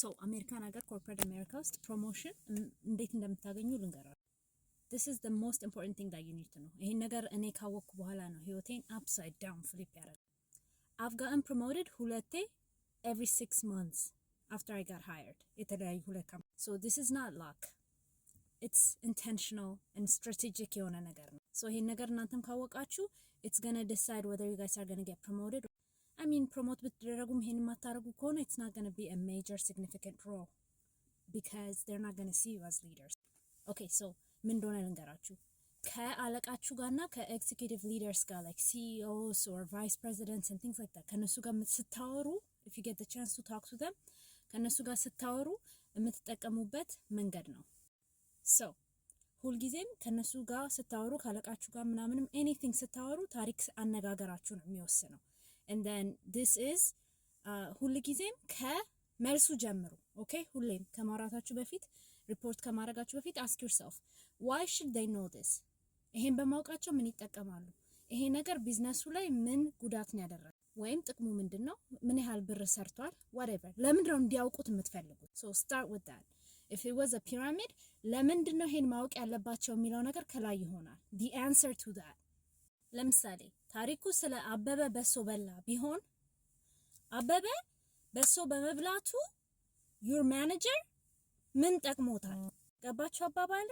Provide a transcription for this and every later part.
So American ሀገር corporate America ውስጥ promotion እንዴት እንደምታገኙ ልንገራችሁ። This is the most important thing that you need to know. ይሄን ነገር እኔ ካወቅኩ በኋላ ነው ህይወቴን upside down flip ያደረገው። I've gotten promoted ሁለቴ every 6 months after I got hired. የተለያዩ ሁለት ካምፓኒ። So this is not luck. It's intentional and strategic የሆነ ነገር ነው። So ይሄን ነገር እናንተም ካወቃችሁ it's gonna decide whether you guys are gonna get promoted. I mean promote ብትደረጉም ይሄን የማታደርጉ ከሆነ it's not gonna be a major significant role because they're not gonna see you as leaders. Okay, so ምን እንደሆነ ልንገራችሁ። ከአለቃችሁ ጋርና ከኤግዚኪዩቲቭ ሊደርስ ጋር like CEOs or vice presidents and things like that ከነሱ ጋር ስታወሩ if you get the chance to talk to them ከነሱ ጋር ስታወሩ የምትጠቀሙበት መንገድ ነው። So ሁልጊዜም ከነሱ ጋር ስታወሩ ካለቃችሁ ጋር ምናምንም anything ስታወሩ ታሪክ አነጋገራችሁ ነው የሚወስነው። And then this is ሁልጊዜም ከመልሱ ጀምሩ። Okay? ሁሌም ከማውራታችሁ በፊት ሪፖርት ከማድረጋችሁ በፊት ask yourself why should they know this? ይሄን በማውቃቸው ምን ይጠቀማሉ? ይሄ ነገር ቢዝነሱ ላይ ምን ጉዳት ነው ያደረገው? ወይም ጥቅሙ ምንድነው? ምን ያህል ብር ሰርቷል? whatever ለምንድነው እንዲያውቁት የምትፈልጉት? So start with that. If it was a pyramid ለምንድነው ይሄን ማወቅ ያለባቸው የሚለው ነገር ከላይ ይሆናል። The answer to that. ለምሳሌ ታሪኩ ስለ አበበ በሶ በላ ቢሆን አበበ በሶ በመብላቱ your manager ምን ጠቅሞታል? ገባችሁ አባባሌ?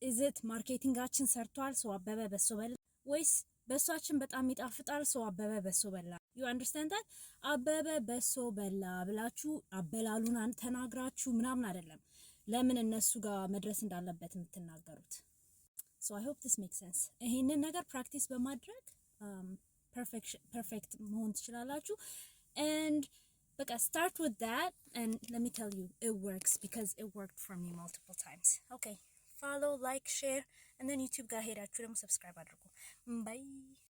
is it ማርኬቲንጋችን ሰርቷል ሰው አበበ በሶ በላ ወይስ በሶአችን በጣም ይጣፍጣል ሰው አበበ በሶ በላ? you understand that? አበበ በሶ በላ ብላችሁ አበላሉን ተናግራችሁ ምናምን አይደለም ለምን እነሱ ጋር መድረስ እንዳለበት የምትናገሩት። So I hope this makes sense. ይሄንን ነገር ፕራክቲስ በማድረግ perfect መሆን ትችላላችሁ and በቃ start with that and let me tell you it works because it worked for me multiple times. Okay, follow, like, share and then YouTube ጋር ሄዳችሁ ደግሞ subscribe አድርጉ. Bye.